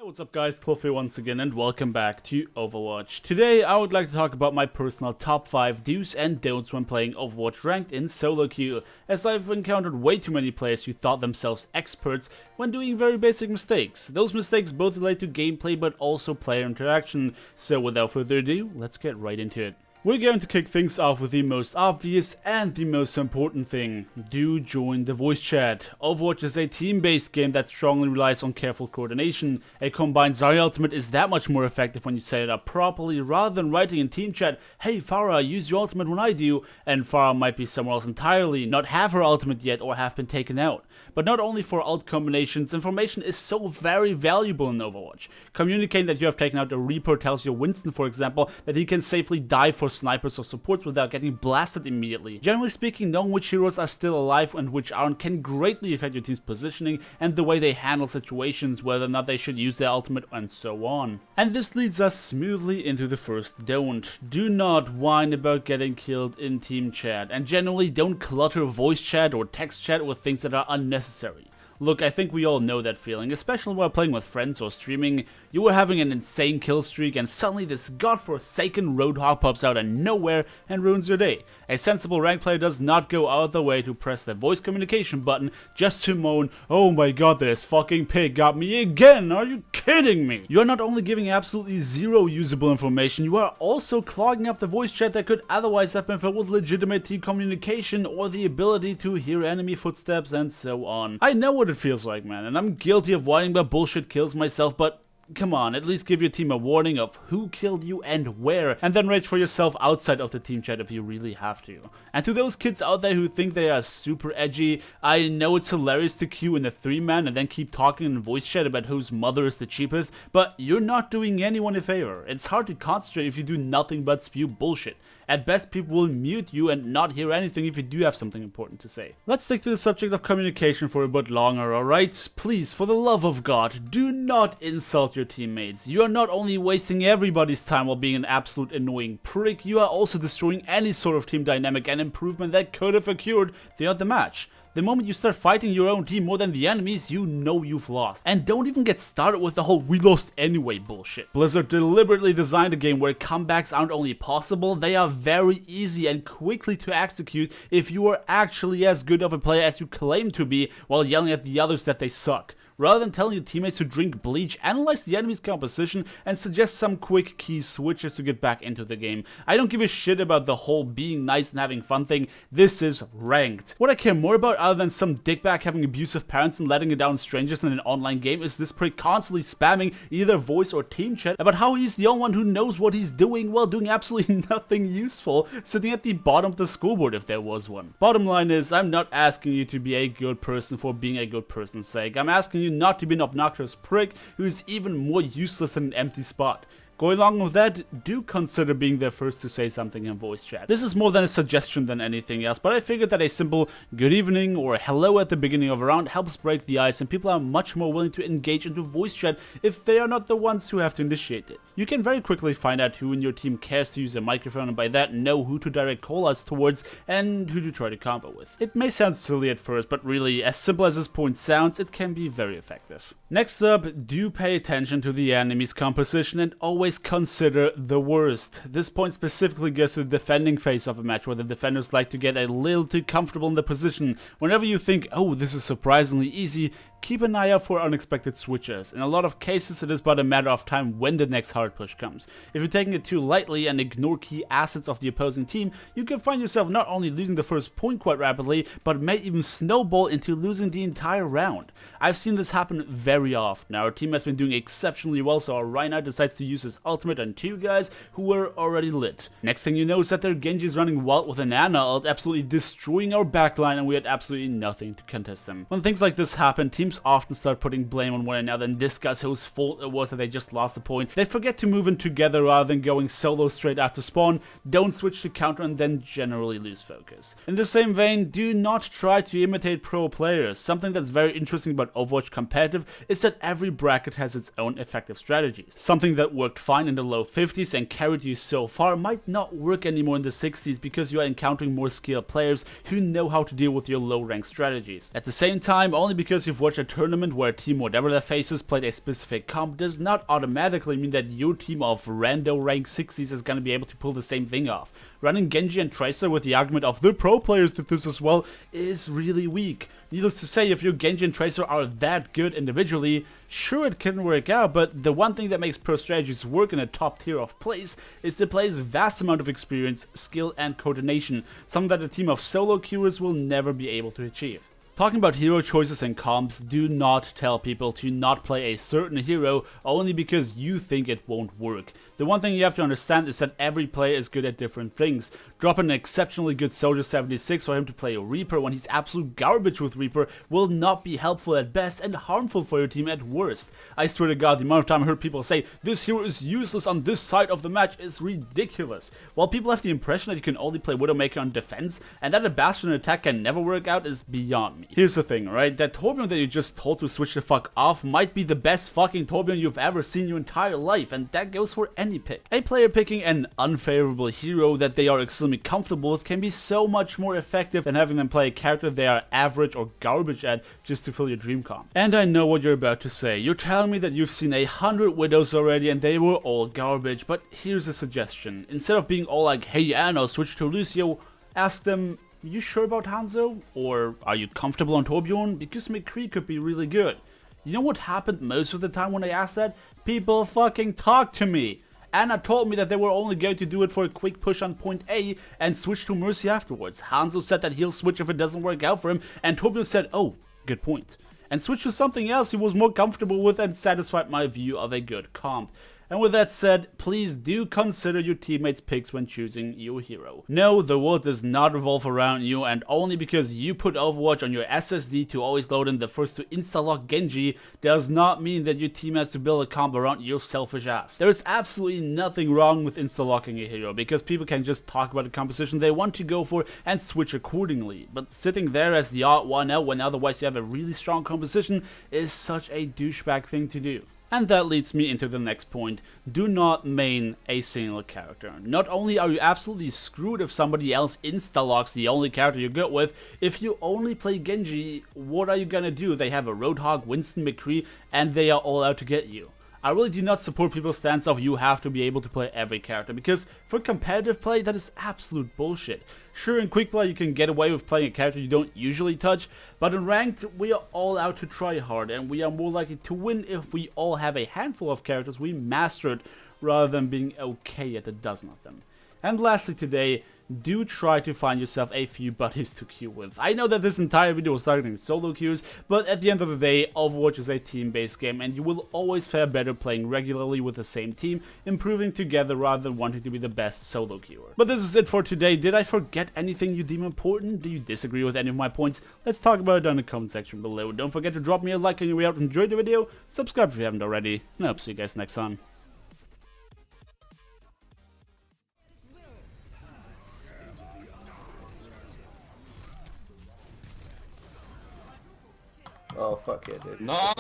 What's up guys, Cliff here once again and welcome back to Overwatch. Today I would like to talk about my personal top 5 do's and don'ts when playing Overwatch ranked in solo queue, as I've encountered way too many players who thought themselves experts when doing very basic mistakes. Those mistakes both relate to gameplay but also player interaction, so without further ado, let's get right into it. We're going to kick things off with the most obvious and the most important thing. Do join the voice chat. Overwatch is a team-based game that strongly relies on careful coordination. A combined Zarya ultimate is that much more effective when you set it up properly rather than writing in team chat, "Hey Pharah, use your ultimate when I do," and Pharah might be somewhere else entirely, not have her ultimate yet or have been taken out. But not only for ult combinations, information is so very valuable in Overwatch. Communicating that you have taken out a Reaper tells your Winston, for example, that he can safely dive for snipers or supports without getting blasted immediately. Generally speaking, knowing which heroes are still alive and which aren't can greatly affect your team's positioning and the way they handle situations, whether or not they should use their ultimate, and so on. And this leads us smoothly into the first don't. Do not whine about getting killed in team chat, and generally don't clutter voice chat or text chat with things that are unnecessary. Look, I think we all know that feeling, especially while playing with friends or streaming. You were having an insane kill streak and suddenly this godforsaken Roadhog pops out of nowhere and ruins your day. A sensible rank player does not go out of the way to press the voice communication button just to moan, "Oh my god, this fucking pig got me again, are you kidding me?" You are not only giving absolutely zero usable information, you are also clogging up the voice chat that could otherwise have been filled with legitimate team communication or the ability to hear enemy footsteps and so on. I know what it feels like, man, and I'm guilty of whining about bullshit kills myself, but come on, at least give your team a warning of who killed you and where, and then rage for yourself outside of the team chat if you really have to. And to those kids out there who think they are super edgy, I know it's hilarious to queue in a 3-man and then keep talking in voice chat about whose mother is the cheapest, but you're not doing anyone a favor. It's hard to concentrate if you do nothing but spew bullshit. At best, people will mute you and not hear anything if you do have something important to say. Let's stick to the subject of communication for a bit longer, alright? Please, for the love of God, do not insult your teammates. You are not only wasting everybody's time while being an absolute annoying prick, you are also destroying any sort of team dynamic and improvement that could have occurred throughout the match. The moment you start fighting your own team more than the enemies, you know you've lost. And don't even get started with the whole "we lost anyway" bullshit. Blizzard deliberately designed a game where comebacks aren't only possible, they are very easy and quickly to execute if you are actually as good of a player as you claim to be while yelling at the others that they suck. Rather than telling your teammates to drink bleach, analyze the enemy's composition and suggest some quick key switches to get back into the game. I don't give a shit about the whole being nice and having fun thing. This is ranked. What I care more about, other than some dickbag having abusive parents and letting down strangers in an online game, is this prick constantly spamming either voice or team chat about how he's the only one who knows what he's doing while doing absolutely nothing useful, sitting at the bottom of the scoreboard if there was one. Bottom line is, I'm not asking you to be a good person for being a good person's sake. I'm asking you not to be an obnoxious prick who is even more useless than an empty spot. Going along with that, do consider being the first to say something in voice chat. This is more than a suggestion than anything else, but I figured that a simple "good evening" or "hello" at the beginning of a round helps break the ice, and people are much more willing to engage into voice chat if they are not the ones who have to initiate it. You can very quickly find out who in your team cares to use a microphone, and by that know who to direct callouts towards and who to try to combo with. It may sound silly at first, but really, as simple as this point sounds, it can be very effective. Next up, do pay attention to the enemy's composition and always consider the worst. This point specifically goes to the defending phase of a match, where the defenders like to get a little too comfortable in the position. Whenever you think, "Oh, this is surprisingly easy," keep an eye out for unexpected switches. In a lot of cases, it is but a matter of time when the next hard push comes. If you're taking it too lightly and ignore key assets of the opposing team, you can find yourself not only losing the first point quite rapidly, but may even snowball into losing the entire round. I've seen this happen very often. Our team has been doing exceptionally well, so our Reinhardt decides to use his ultimate on 2 guys who were already lit. Next thing you know is that their Genji is running wild with an Ana ult, absolutely destroying our backline, and we had absolutely nothing to contest them. When things like this happen, teams often start putting blame on one another and discuss whose fault it was that they just lost the point. They forget to move in together rather than going solo straight after spawn, don't switch to counter, and then generally lose focus. In the same vein, do not try to imitate pro players. Something that's very interesting about Overwatch competitive is that every bracket has its own effective strategies. Something that worked fine in the low 50s and carried you so far might not work anymore in the 60s because you are encountering more skilled players who know how to deal with your low rank strategies. At the same time, only because you've watched a tournament where a team, whatever their faces, played a specific comp does not automatically mean that your team of rando rank 60s is gonna be able to pull the same thing off. Running Genji and Tracer with the argument of the pro players did this as well is really weak. Needless to say, if your Genji and Tracer are that good individually, sure it can work out, but the one thing that makes pro strategies work in a top tier of plays is the play's vast amount of experience, skill and coordination, something that a team of solo queuers will never be able to achieve. Talking about hero choices and comps, do not tell people to not play a certain hero only because you think it won't work. The one thing you have to understand is that every player is good at different things. Drop an exceptionally good Soldier 76 for him to play a Reaper when he's absolute garbage with Reaper will not be helpful at best and harmful for your team at worst. I swear to God, the amount of time I heard people say, this hero is useless on this side of the match is ridiculous. While people have the impression that you can only play Widowmaker on defense and that a Bastion attack can never work out is beyond me. Here's the thing, right? That Torbjorn that you just told to switch the fuck off might be the best fucking Torbjorn you've ever seen in your entire life, and that goes for any pick. A player picking an unfavorable hero that they are extremely comfortable with can be so much more effective than having them play a character they are average or garbage at just to fill your dream comp. And I know what you're about to say. You're telling me that you've seen 100 Widows already and they were all garbage, but here's a suggestion. Instead of being all like, hey Anno, switch to Lucio, ask them, you sure about Hanzo? Or are you comfortable on Torbjorn? Because McCree could be really good. You know what happened most of the time when I asked that? People fucking talk to me. Anna told me that they were only going to do it for a quick push on point A and switch to Mercy afterwards. Hanzo said that he'll switch if it doesn't work out for him, and Torbjorn said, oh, good point, and switched to something else he was more comfortable with and satisfied my view of a good comp. And with that said, please do consider your teammates' picks when choosing your hero. No, the world does not revolve around you, and only because you put Overwatch on your SSD to always load in the first to insta-lock Genji does not mean that your team has to build a comp around your selfish ass. There is absolutely nothing wrong with insta-locking a hero, because people can just talk about the composition they want to go for and switch accordingly. But sitting there as the odd one out when otherwise you have a really strong composition is such a douchebag thing to do. And that leads me into the next point. Do not main a single character. Not only are you absolutely screwed if somebody else insta-locks the only character you're good with, if you only play Genji, what are you gonna do? They have a Roadhog, Winston, McCree, and they are all out to get you. I really do not support people's stance of you have to be able to play every character, because for competitive play that is absolute bullshit. Sure, in quick play you can get away with playing a character you don't usually touch, but in ranked we are all out to try hard, and we are more likely to win if we all have a handful of characters we mastered rather than being okay at a dozen of them. And lastly today, do try to find yourself a few buddies to queue with. I know that this entire video was targeting solo queues, but at the end of the day, Overwatch is a team-based game and you will always fare better playing regularly with the same team, improving together rather than wanting to be the best solo queuer. But this is it for today. Did I forget anything you deem important? Do you disagree with any of my points? Let's talk about it down in the comment section below. Don't forget to drop me a like on your way out and enjoy the video, subscribe if you haven't already, and I hope to see you guys next time. Oh fuck yeah, dude. Nice!